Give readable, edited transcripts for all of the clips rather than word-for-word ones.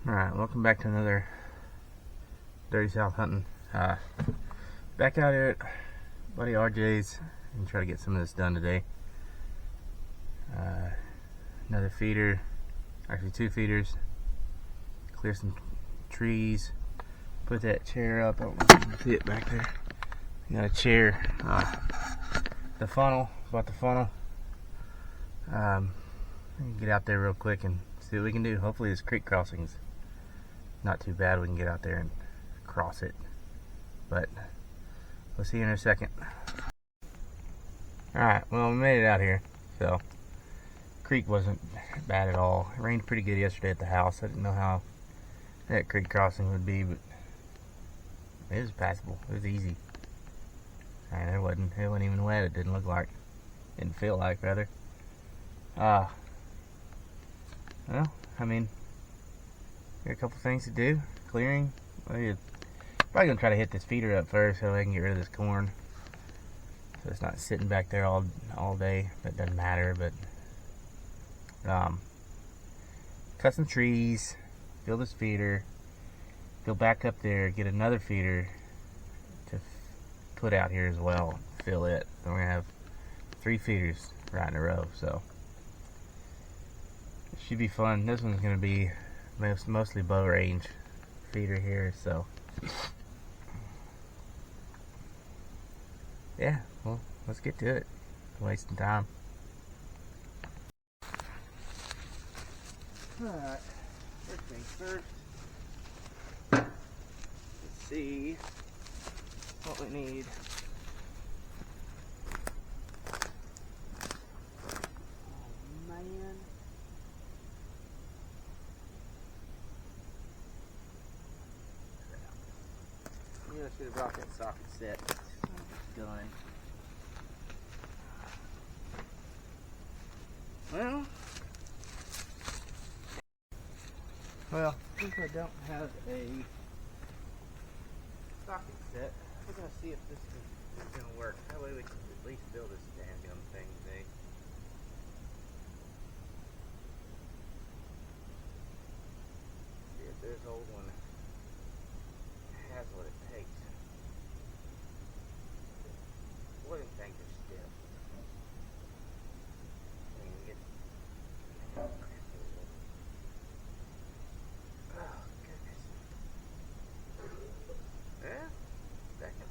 Alright, welcome back to another Dirty South hunting. Back out here at buddy RJ's and try to get some of this done today. Another feeder, actually two feeders. Clear some trees. Put that chair up. I don't know if you can see it back there. Got a chair. The funnel. Bought the funnel. Get out there real quick and see what we can do. Hopefully this creek crossing's not too bad. We can get out there and cross it. But we'll see you in a second. Alright, well, we made it out here. So, creek wasn't bad at all. It rained pretty good yesterday at the house. I didn't know how that creek crossing would be, but it was passable. It was easy. And it wasn't even wet. It didn't look like. Didn't feel like, rather. Well, I mean, got a couple things to do. Clearing. Well, probably gonna try to hit this feeder up first so I can get rid of this corn, so it's not sitting back there all day. That doesn't matter. But cut some trees, fill this feeder, go back up there, get another feeder to put out here as well. Fill it. Then we're gonna have 3 feeders right in a row. So it should be fun. This one's gonna be mostly bow range feeder here, so yeah, well, let's get to it. Wasting time. Alright, first things first, let's see what we need. Oh man. I should have brought that socket set. Gun. Well, since I don't have a socket set, we're gonna see if this is gonna work. That way we can at least build this damn gun thing today. See if this old one has what it takes. Wooden things are stiff. I mean, get oh goodness. Yeah, second.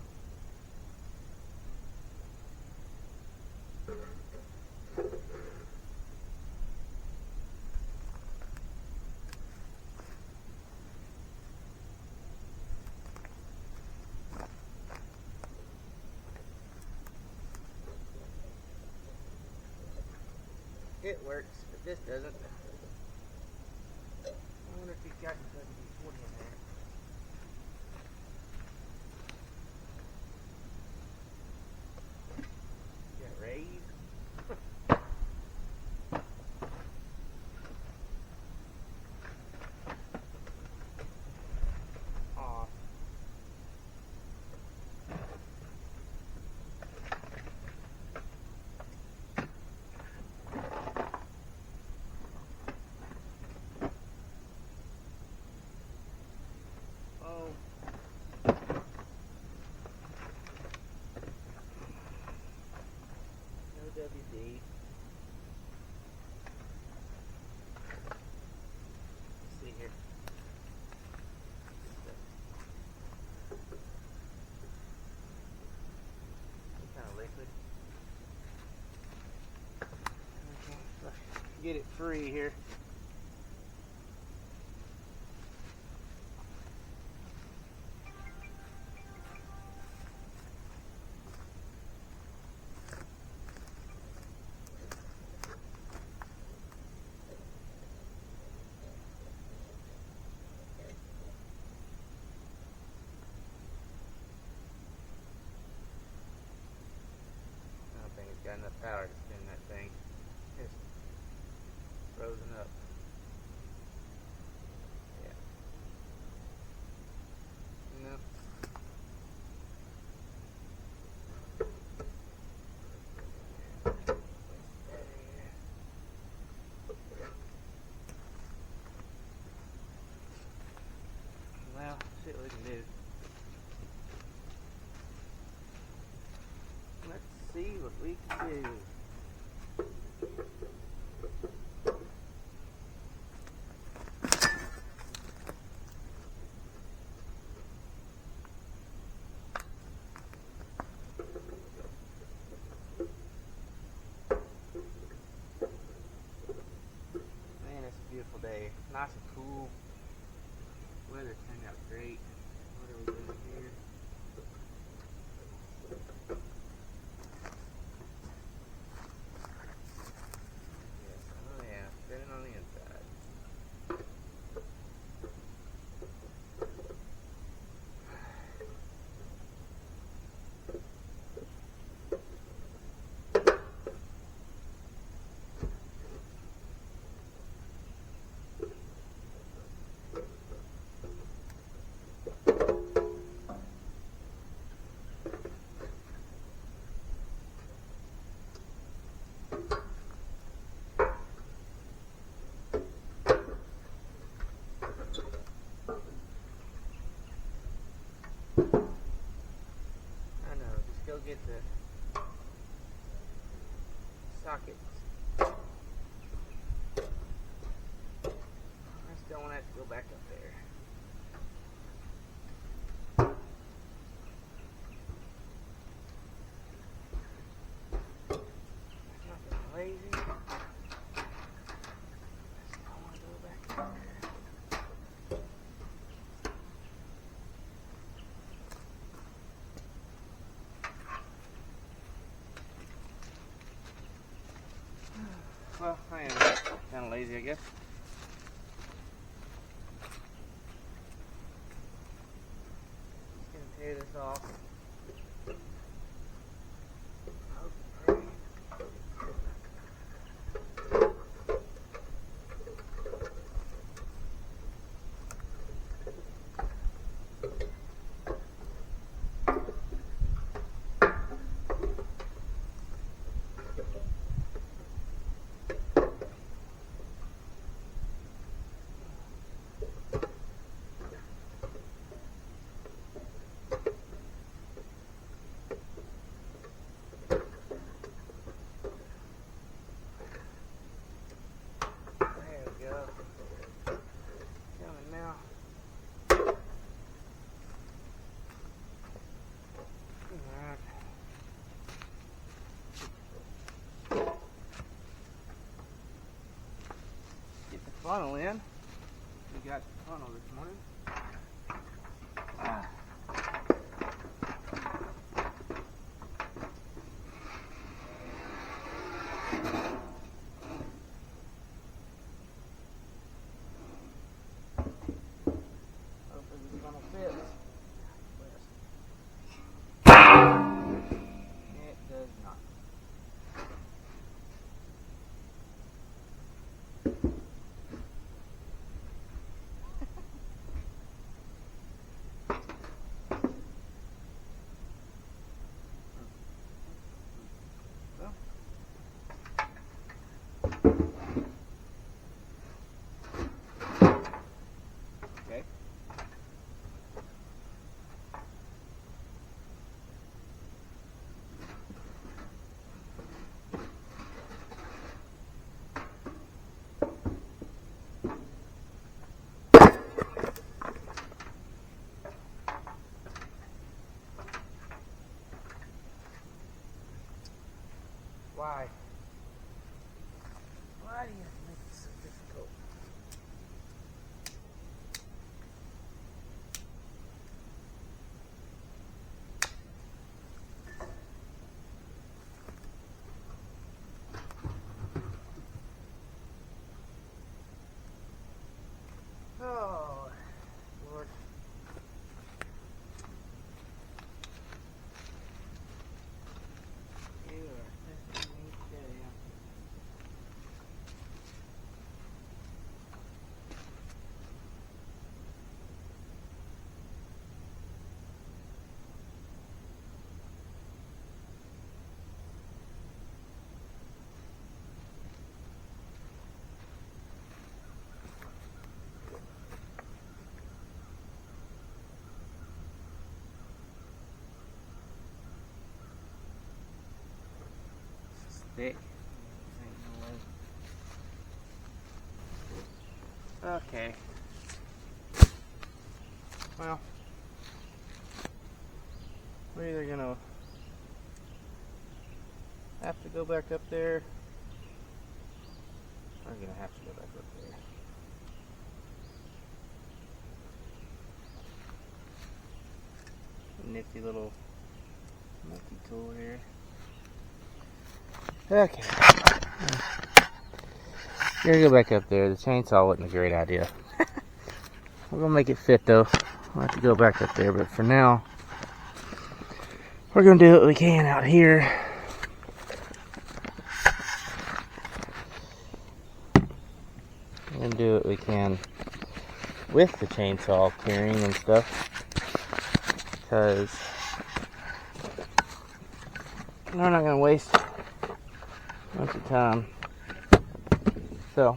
It works, but this doesn't. I wonder if he's got WD-40 in there. Got raised. Aw. WD. Let's see here. Some kind of liquid. Okay, get it free here. Got enough power to spin that thing. It's frozen up. can do. Let's see what we can do. Man, it's a beautiful day. Nice and cool. Weather turned out great. What are we doing here? Yes, oh yeah, spinning on the inside. I know, just go get the sockets. I just don't want to have to go back up there. I'm not being lazy. I just don't want to go back up there. Well, I am kind of lazy, I guess. Just gonna tear this off. Okay. There we go. Coming now. Alright. Get the funnel in. We got the funnel this morning. Hopefully this funnel fits. It does not. Okay. Why? Why do you have to make it so difficult? Oh, Lord. You are testing me today. thick. Okay. Well, we're either gonna have to go back up there, or we're gonna have to go back up there. Nifty little multi-tool here. Okay. We're gonna go back up there. The chainsaw wasn't a great idea. We're gonna make it fit though. We'll have to go back up there, but for now, we're gonna do what we can out here. We're gonna do what we can with the chainsaw carrying and stuff, because we're not gonna waste much of time. So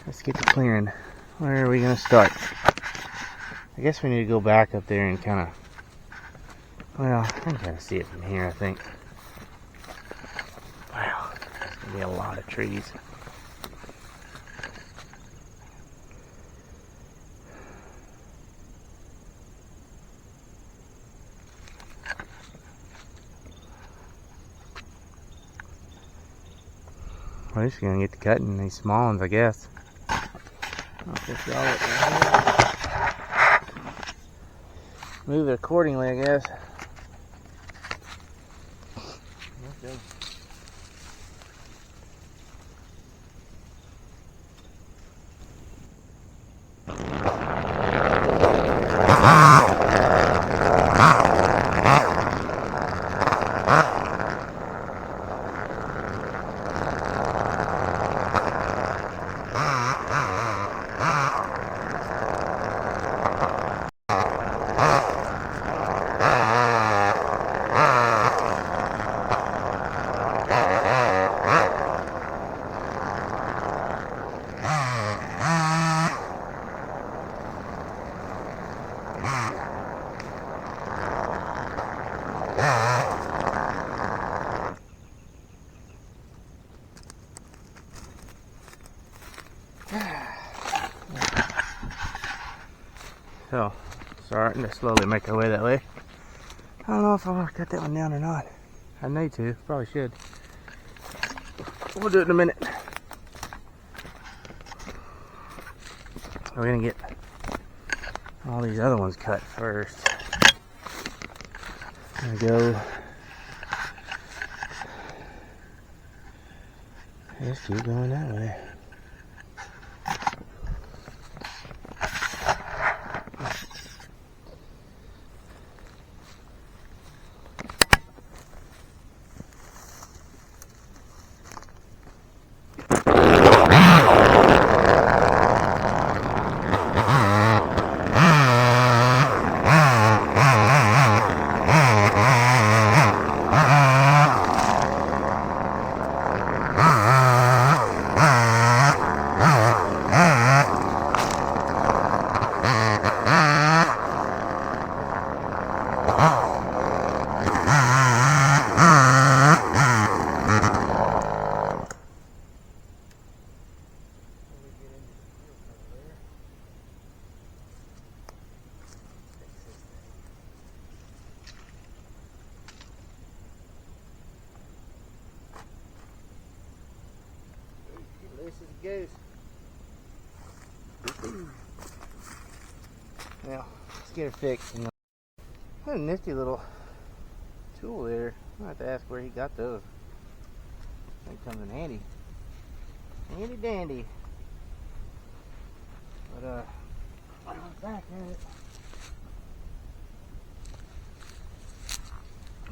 let's get to clearing. Where are we gonna start? I guess we need to go back up there and kind of, well, I can kind of see it from here, I think. Wow, there's gonna be a lot of trees. We're just gonna get to cutting these small ones, I guess. I'll just draw it right here. Move it accordingly, I guess. Okay. So, starting to slowly make our way that way. I don't know if I want to cut that one down or not. I need to, probably should. We'll do it in a minute. We're gonna get all these other ones cut first. I'm gonna go. Just keep going that way. This is a goose. Now, let's get her fixed. What a nifty little tool there. I'll have to ask where he got those. That comes in handy. Handy dandy. But, I'm back at it.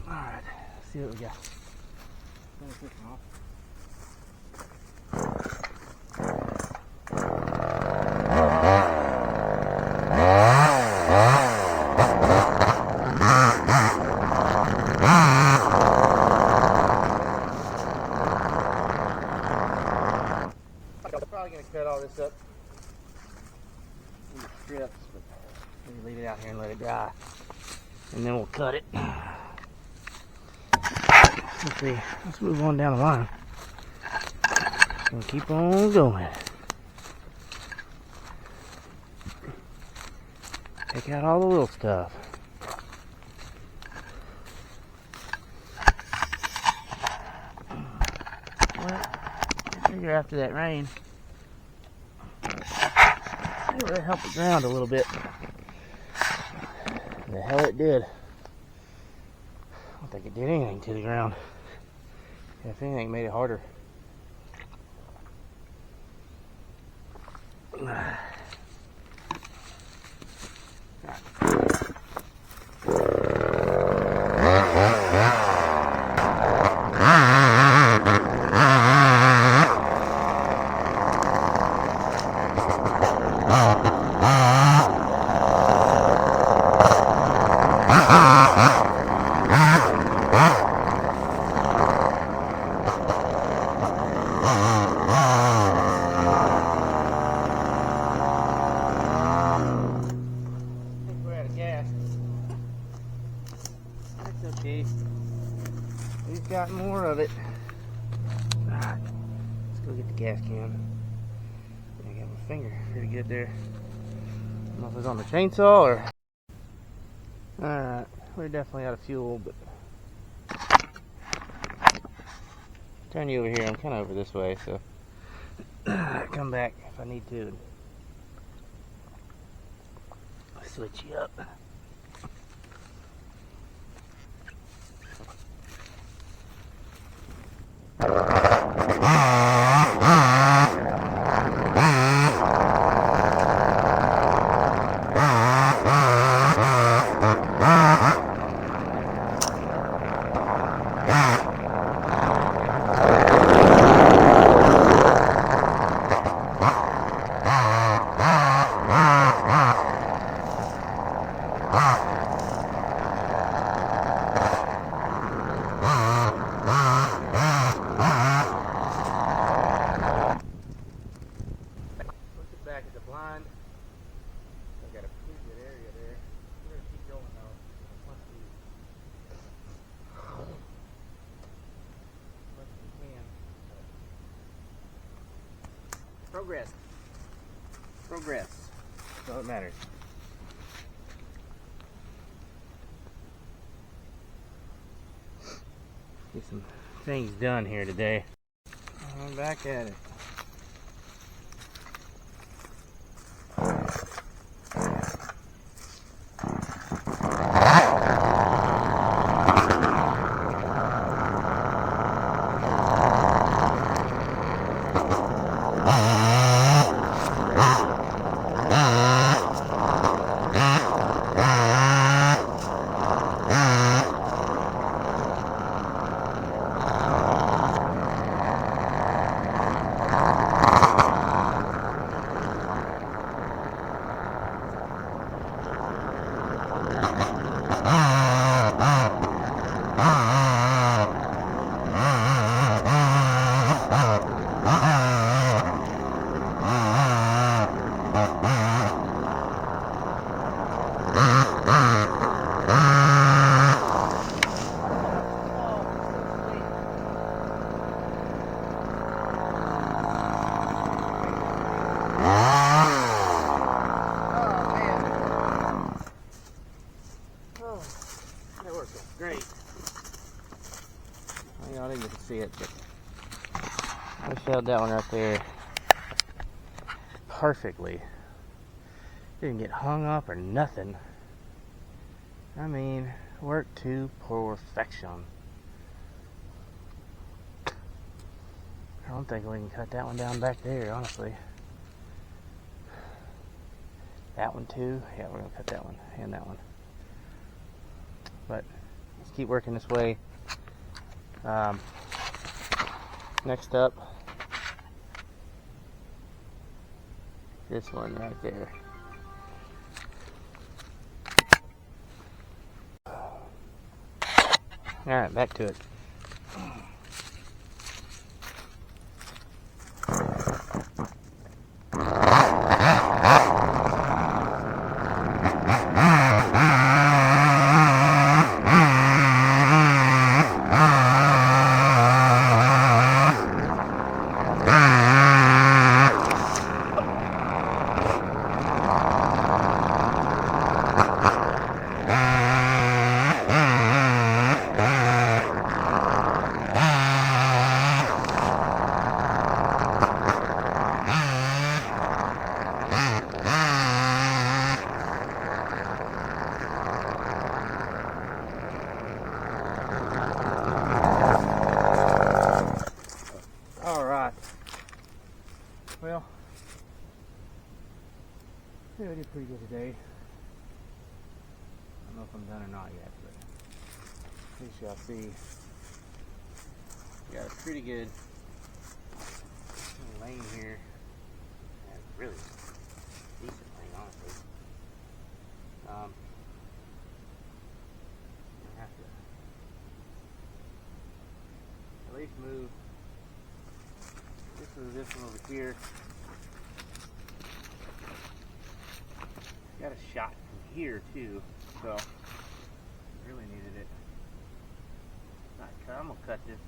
Alright, let's see what we got. Finish this one off. Probably going to cut all this up into strips, but maybe leave it out here and let it dry, and then we'll cut it. Let's see. Let's move on down the line. And keep on going. Take out all the little stuff. Well, I figure after that rain, it really helped the ground a little bit. The hell it did. I don't think it did anything to the ground. If anything, it made it harder. We've got more of it. Alright, let's go get the gas can. I got my finger pretty good there. I don't know if it was on the chainsaw or... Alright, we're definitely out of fuel, but... Turn you over here, I'm kind of over this way, so... Come back if I need to. Switch you up. Back at the blind. I've got a pretty good area there. We're gonna keep going though. As much as we can. Progress. Progress. That's all that matters. Get some things done here today. I'm back at it. Great. Well, y'all didn't get to see it, but I shelled that one right there perfectly. Didn't get hung up or nothing. I mean, worked to perfection. I don't think we can cut that one down back there, honestly. That one too? Yeah, we're gonna cut that one and that one. But let's keep working this way. Next up, this one right there. Alright, back to it. Yeah, I did pretty good today. I don't know if I'm done or not yet, but we shall see. Got a pretty good lane here. Really decent lane, honestly. I have to at least move this one over here. Got a shot from here too, so really needed it. Not cut. I'm gonna cut this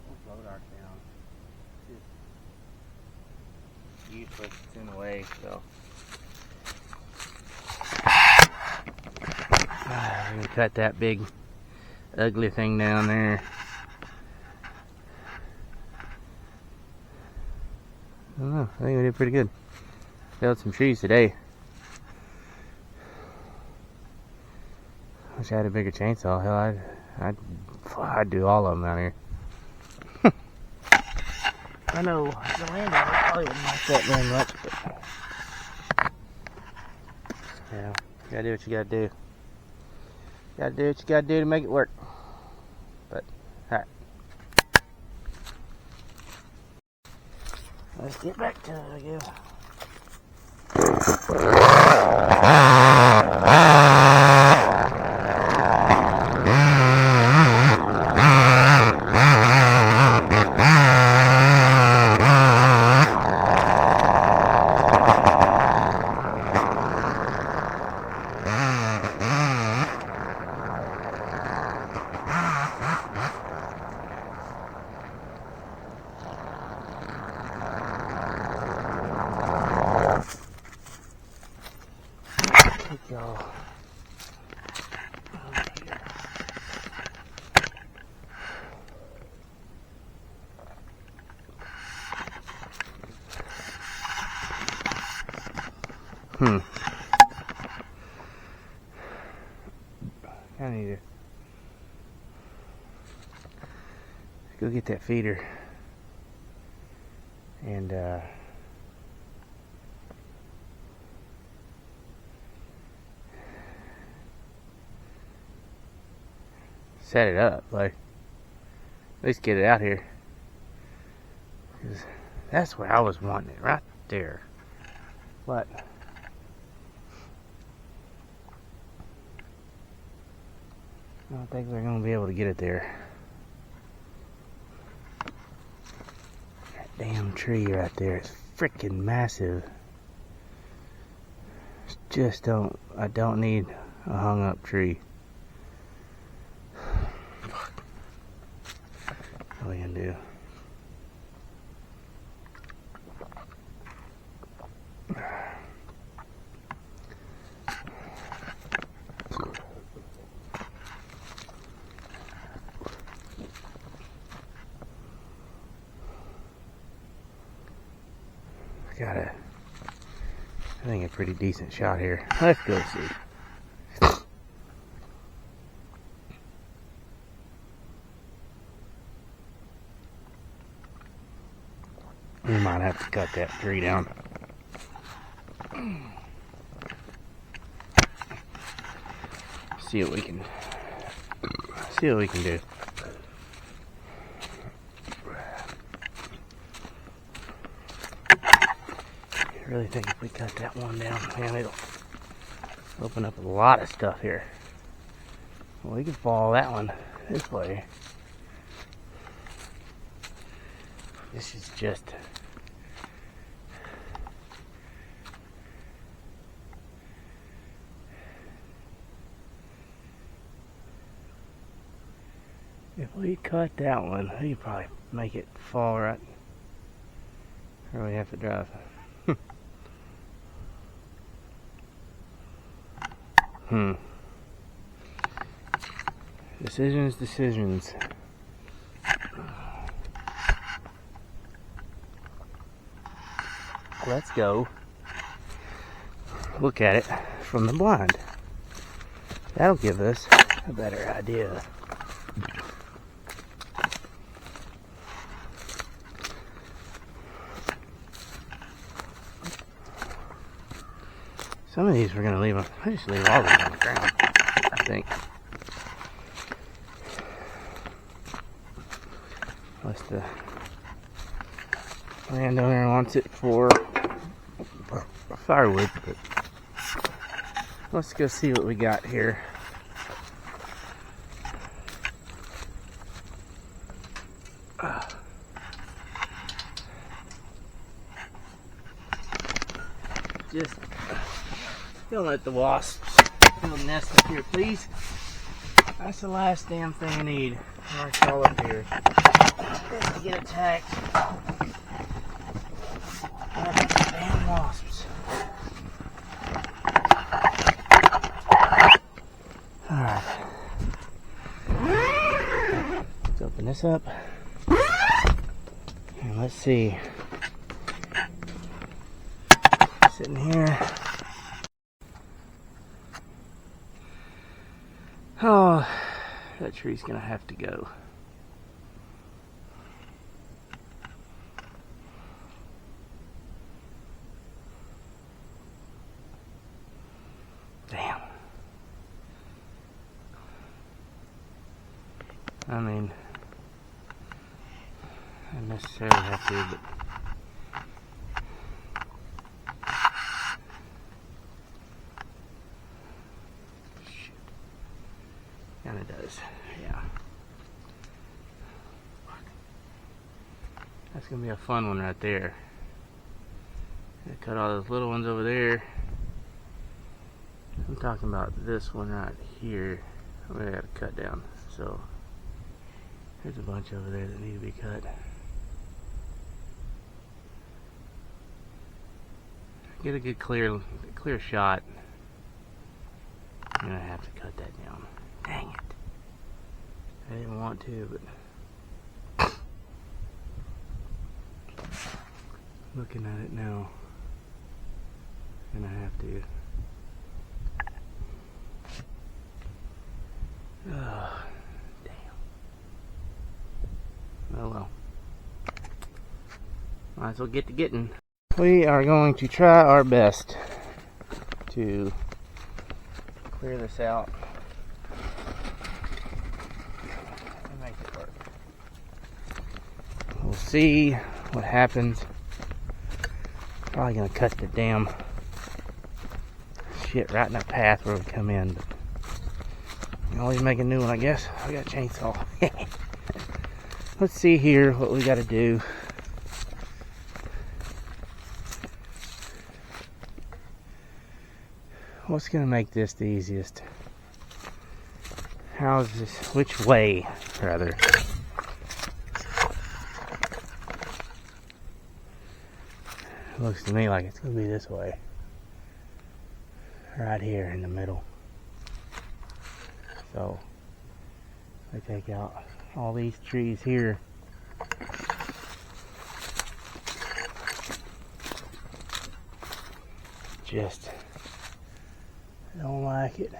whole blow dart down. It's just useless. It's in the way, so I'm gonna cut that big ugly thing down there. I don't know. I think we did pretty good. Felled some trees today. Wish I had a bigger chainsaw. Hell, I'd do all of them out here. I know the landowner probably wouldn't like that very much, but yeah, you gotta do what you gotta do. You gotta do what you gotta do to make it work. But alright, let's get back to it, I guess. Go. I need to go get that feeder and set it up, like at least get it out here, because that's where I was wanting it, right there. But I don't think we're gonna be able to get it there. That damn tree right there is freaking massive. I don't need a hung up tree. What are we gonna do? Got I think a pretty decent shot here. Let's go see. We might have to cut that tree down. See what we can do. I really think if we cut that one down, man, it'll open up a lot of stuff here. Well, we can follow that one this way. This is just if we cut that one, we could probably make it fall right where we have to drive. Decisions. Let's go look at it from the blind. That'll give us a better idea. Some of these we're gonna leave them. I just leave all of them on the ground, I think. Unless the landowner wants it for firewood, but let's go see what we got here. Just don't let the wasps build a nest up here, please. That's the last damn thing I need. Mark all up here. Just to get attacked by these damn wasps. Alright. Let's open this up. And let's see. Sitting here. Oh, that tree's gonna have to go. Damn. I mean, I don't necessarily have to, but kind of does, yeah. That's gonna be a fun one right there. I cut all those little ones over there. I'm talking about this one right here. I'm gonna have to cut down. So there's a bunch over there that need to be cut. Get a good clear shot. I'm gonna have to cut that down. Dang it. I didn't want to, but looking at it now, I'm gonna have to. Oh, damn. Oh well. Might as well get to getting. We are going to try our best to clear this out. We'll see what happens. Probably gonna cut the damn shit right in the path where we come in. But you can always make a new one, I guess. I got a chainsaw. Let's see here what we gotta do. What's gonna make this the easiest? How's this? Which way, rather? It looks to me like it's going to be this way. Right here in the middle. So, I take out all these trees here. Just don't like it.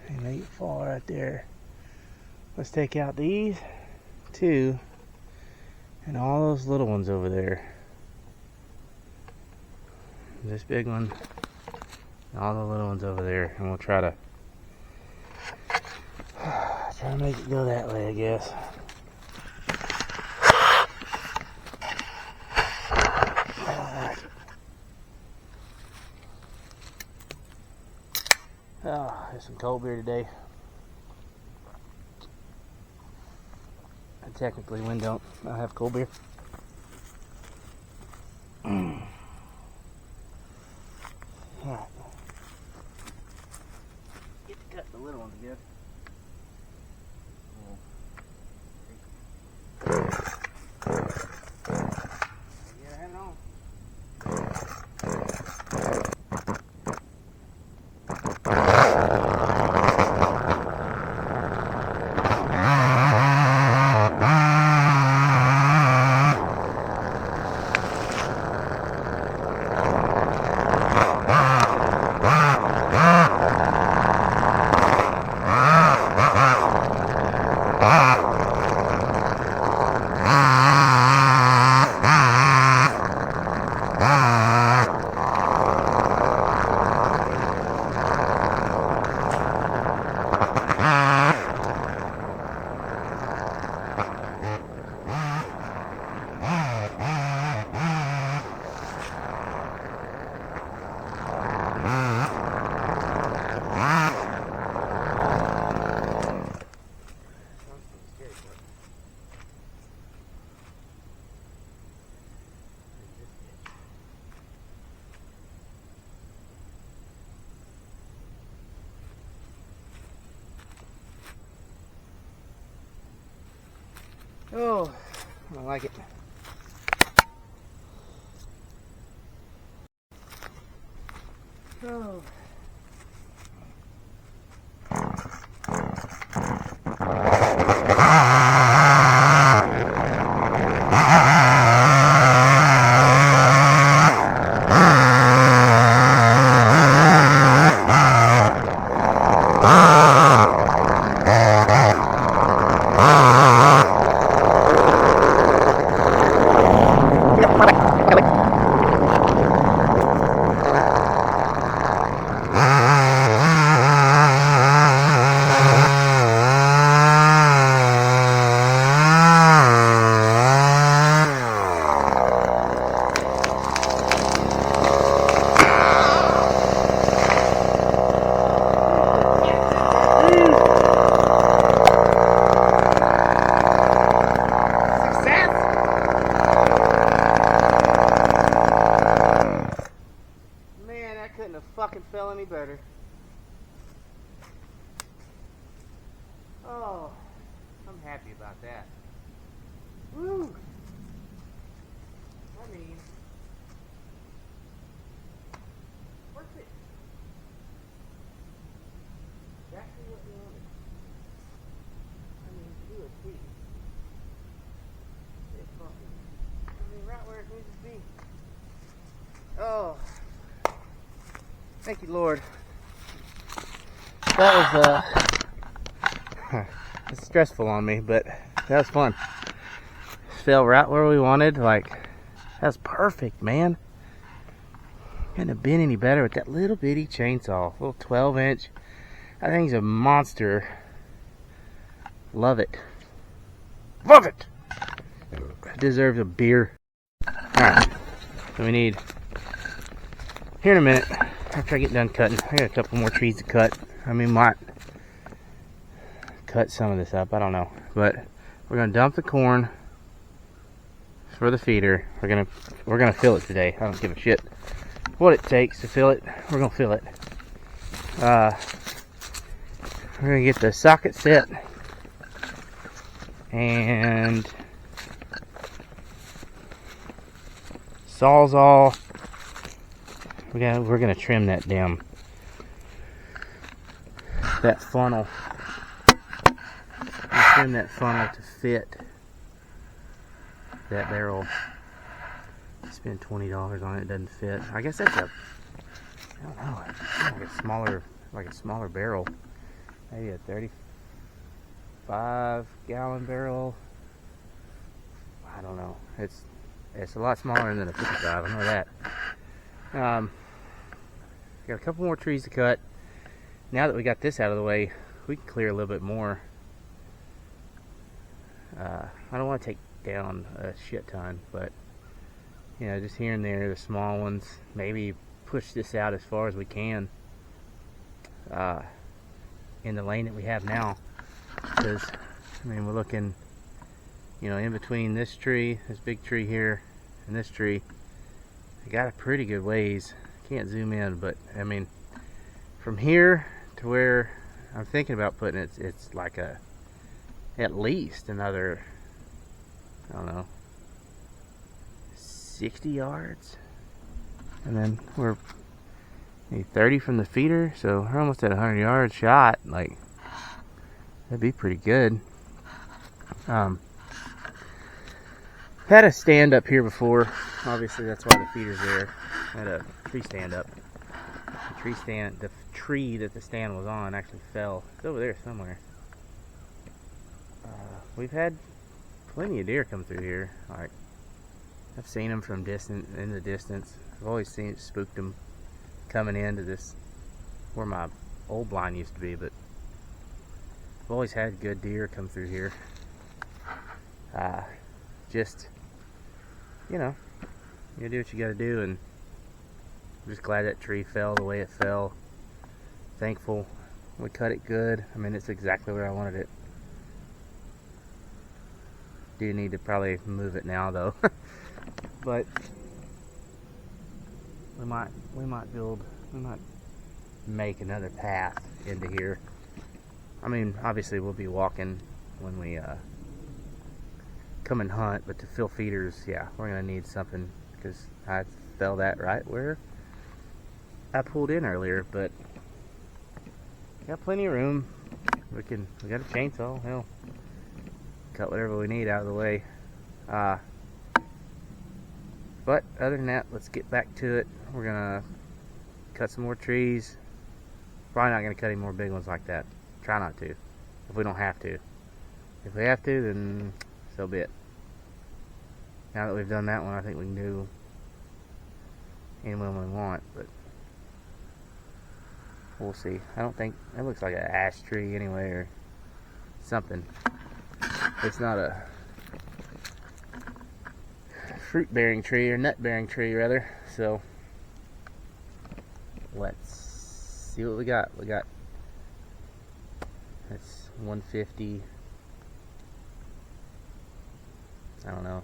And they fall right there. Let's take out these two. And all those little ones over there. This big one. And all the little ones over there. And we'll try to make it go that way, I guess. Oh, there's some cold beer today. Technically, when don't I have cold beer? Alright. Get to cut the little ones again. Yeah, have it on. Oh, I like it. Oh. Couldn't have fucking fell any better. Oh, I'm happy about that. Woo! I mean, worth it. Exactly what we wanted. I mean, do a T. It's fucking, I mean, right where it needs to be. Oh. Thank you, Lord. That was, it's stressful on me, but that was fun. Fell right where we wanted. Like, that was perfect, man. Couldn't have been any better with that little bitty chainsaw. Little 12-inch. That thing's a monster. Love it. Love it! Deserves a beer. Alright. So we need, here in a minute, after I get done cutting, I got a couple more trees to cut. I mean, might cut some of this up, I don't know. But we're gonna dump the corn for the feeder. We're gonna fill it today. I don't give a shit what it takes to fill it. We're gonna fill it. We're gonna get the socket set and sawzall. We're gonna trim that funnel. Trim that funnel to fit that barrel. Spend $20 on it, it doesn't fit. I guess that's I don't know, like a smaller barrel. Maybe a 35-gallon barrel. I don't know. It's a lot smaller than a 55. I know that. Got a couple more trees to cut. Now that we got this out of the way, we can clear a little bit more. I don't want to take down a shit ton, but you know, just here and there, the small ones. Maybe push this out as far as we can in the lane that we have now. Because I mean, we're looking, you know, in between this tree, this big tree here, and this tree. I got a pretty good ways. Can't zoom in, but I mean, from here to where I'm thinking about putting it, it's like at least another, I don't know, 60 yards. And then we're 30 from the feeder, so we're almost at 100 yards shot. Like, that'd be pretty good. Had a stand up here before. Obviously, that's why the feeder's there. Had a tree stand up. The tree that the stand was on actually fell. It's over there somewhere. We've had plenty of deer come through here. Like, I've seen them from in the distance. I've always spooked them coming into this, where my old blind used to be, but I've always had good deer come through here. Just, you know, you do what you gotta do, and I'm just glad that tree fell the way it fell. Thankful we cut it good. I mean, it's exactly where I wanted it. Do need to probably move it now though. But we might make another path into here. I mean, obviously we'll be walking when we come and hunt, but to fill feeders, yeah, we're gonna need something, because I fell that right where I pulled in earlier. But got plenty of room. We got a chainsaw. Hell, cut whatever we need out of the way. But other than that, let's get back to it. We're gonna cut some more trees. Probably not gonna cut any more big ones like that. Try not to, if we don't have to. If we have to, then so be it. Now that we've done that one, I think we can do any one we want, but we'll see. I don't think it looks like an ash tree anyway, or something. It's not a fruit-bearing tree, or nut-bearing tree rather. So let's see what we got. That's 150. I don't know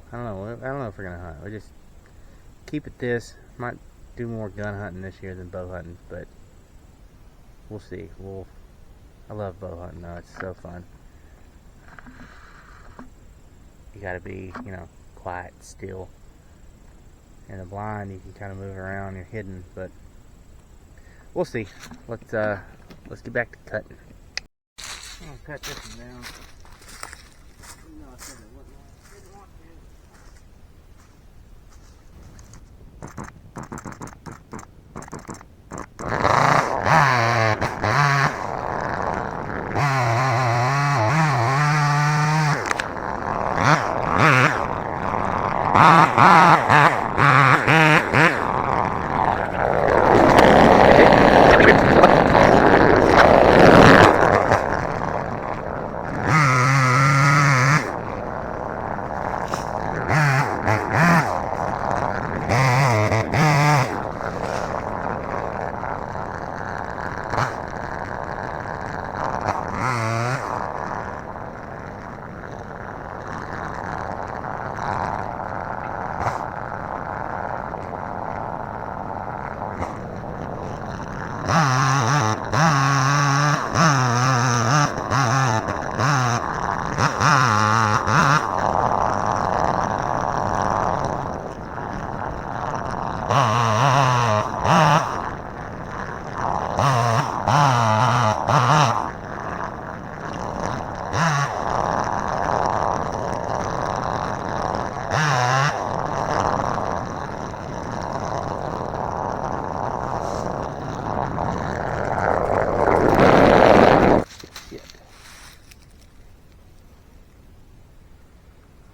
if we're gonna hunt. We just keep it this. Might do more gun hunting this year than bow hunting, but we'll see. I love bow hunting though. It's so fun. You gotta be, quiet, still. In the blind, you can kind of move around. You're hidden, but we'll see. Let's get back to cutting. I'm gonna cut this one down. I said I didn't want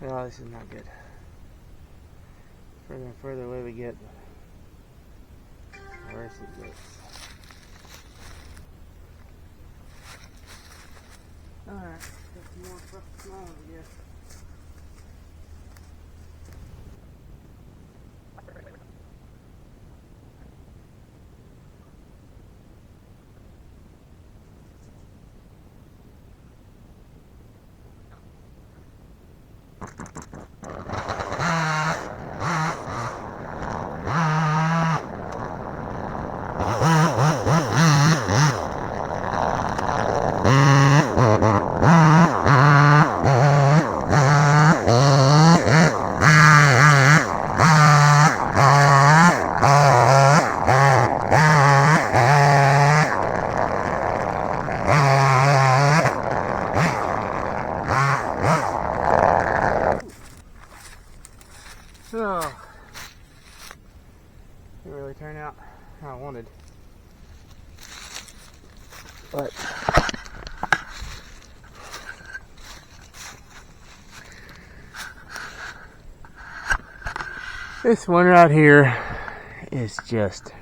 Oh, this is not good. Further and further away we get, the worse it gets. Alright, got some more stuff to small, I guess. So, didn't really turn out how I wanted, but this one right here is just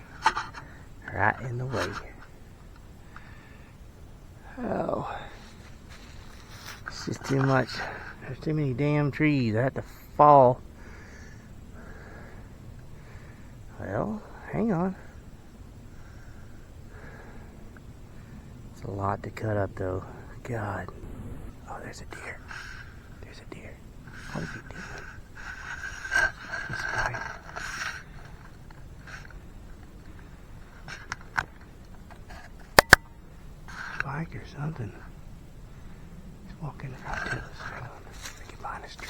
right in the way. Oh, it's just too much. There's too many damn trees. I have to fall. Well, hang on. It's a lot to cut up though. God. Oh, there's a deer. There's a deer. What is he doing? He's spying. Spike or something. He's walking right to us. Hang on. Get behind this tree.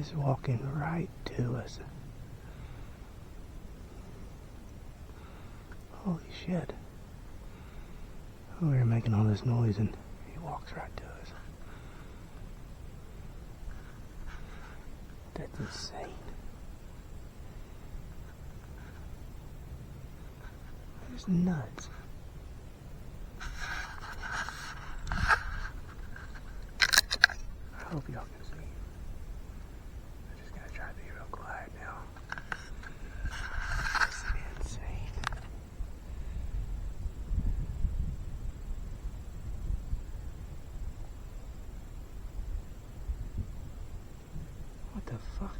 is walking right to us. Holy shit. We were making all this noise and he walks right to us. That's insane. That's nuts. I hope y'all can see. I'm just gonna try to be real quiet now. This is insane. What the fuck?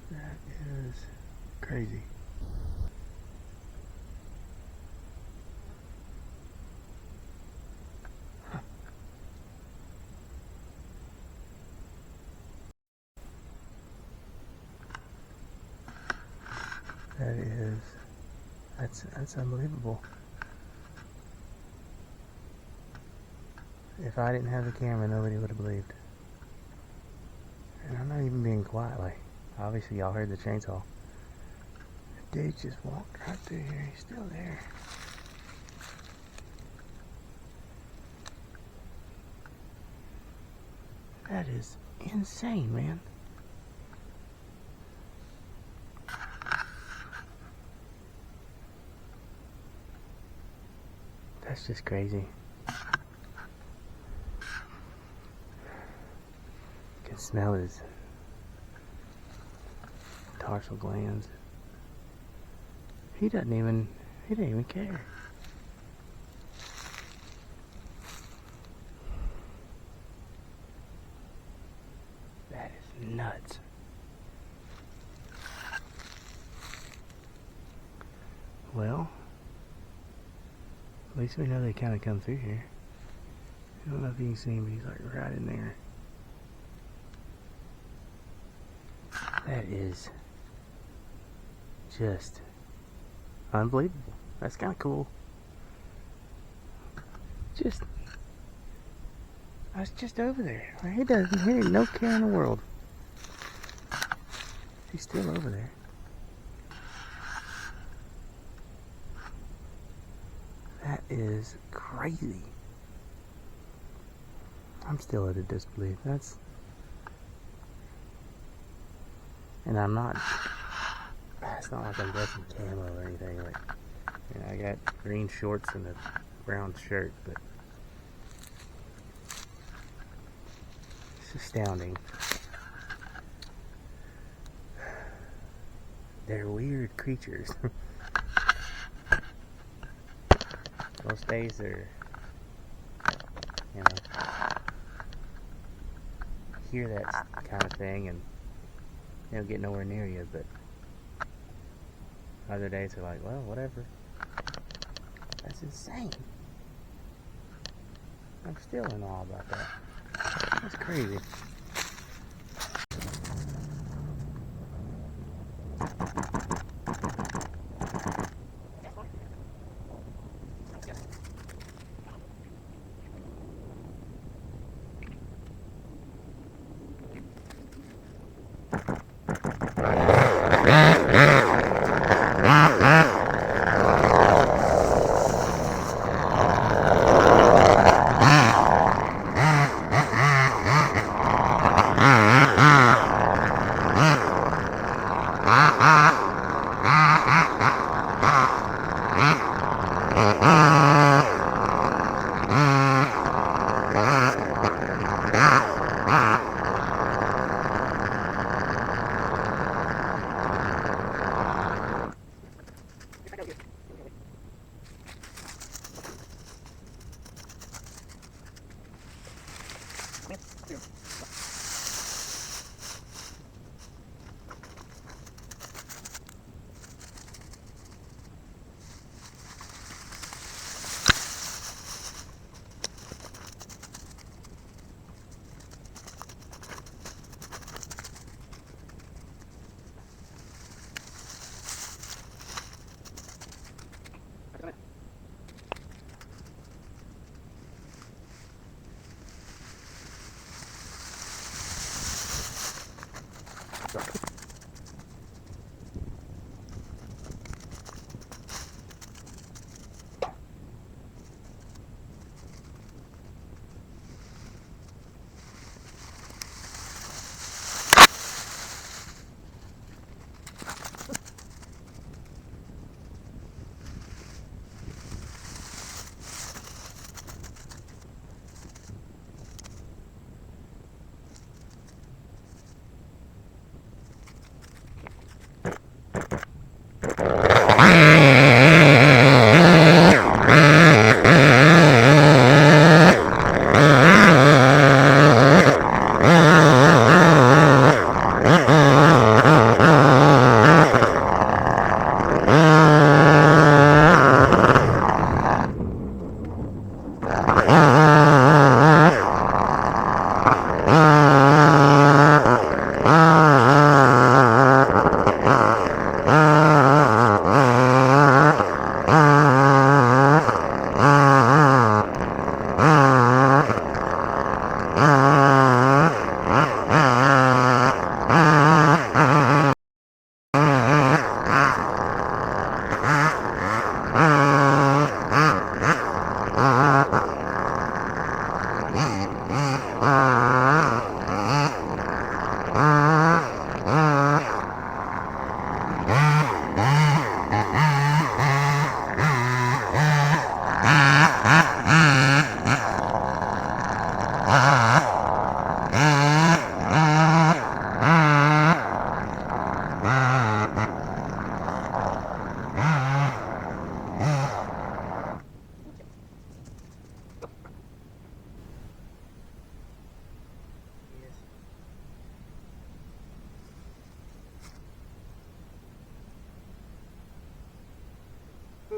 That is crazy. Huh. That's unbelievable. If I didn't have the camera, nobody would have believed. And I'm not even being quiet, like, obviously y'all heard the chainsaw. The dude just walked right through here, he's still there. That is insane, man. That's just crazy. You can smell his tarsal glands. He didn't even care. That is nuts. Well, at least we know they kind of come through here. I don't know if you can see him, but he's like right in there. That is just unbelievable. That's kind of cool. I was just over there. He ain't no care in the world. He's still over there. That is crazy. I'm still at a disbelief. And I'm not, it's not like I'm dressing camo or anything. Like, you know, I got green shorts and a brown shirt, but it's astounding. They're weird creatures. Most days are, you know, hear that kind of thing and they don't get nowhere near you, but other days are like, well, whatever. That's insane. I'm still in awe about that. That's crazy.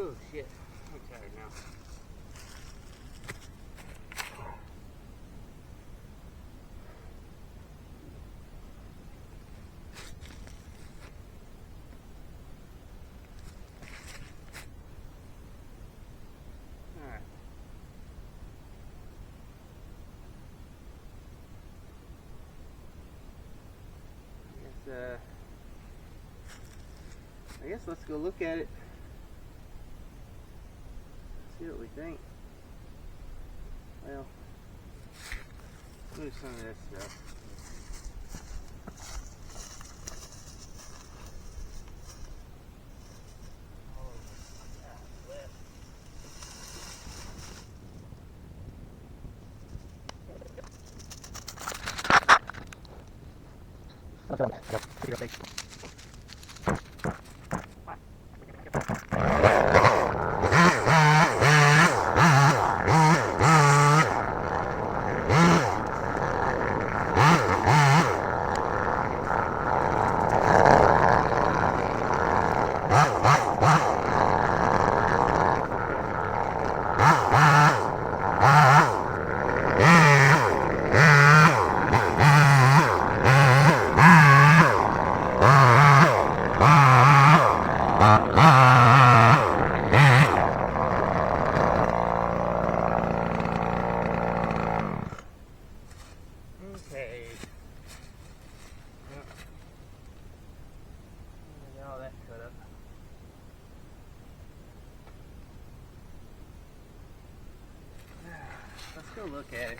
Oh shit, I'm tired now. Alright. I guess let's go look at it. See what we think. Well, move some of this stuff. Okay. Yep. Got all that cut up. Let's go look at it.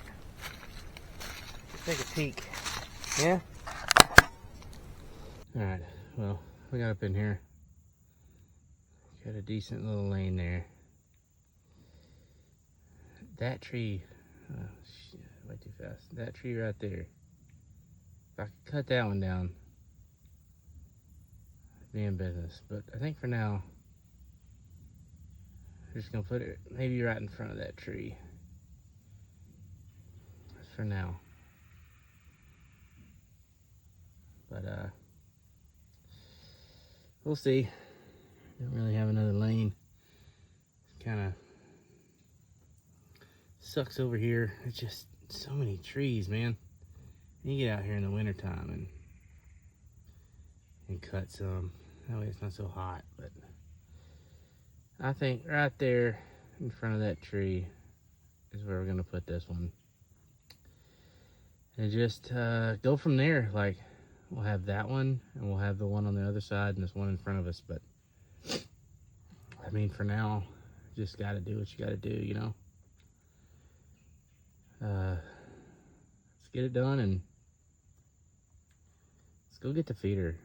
Let's take a peek. Yeah? Alright, well, we got up in here. Got a decent little lane there. That tree, oh shit, way too fast. That tree right there. If I could cut that one down, I'd be in business. But I think for now, we're just gonna put it maybe right in front of that tree. For now. But we'll see. Don't really have another lane. Kind of sucks over here. It's just so many trees, man. You get out here in the wintertime and cut some. That way it's not so hot. But I think right there in front of that tree is where we're gonna put this one. And just go from there. Like, we'll have that one, and we'll have the one on the other side, and this one in front of us. But I mean, for now, just gotta do what you gotta do, you know. Let's get it done, and let's go get the feeder.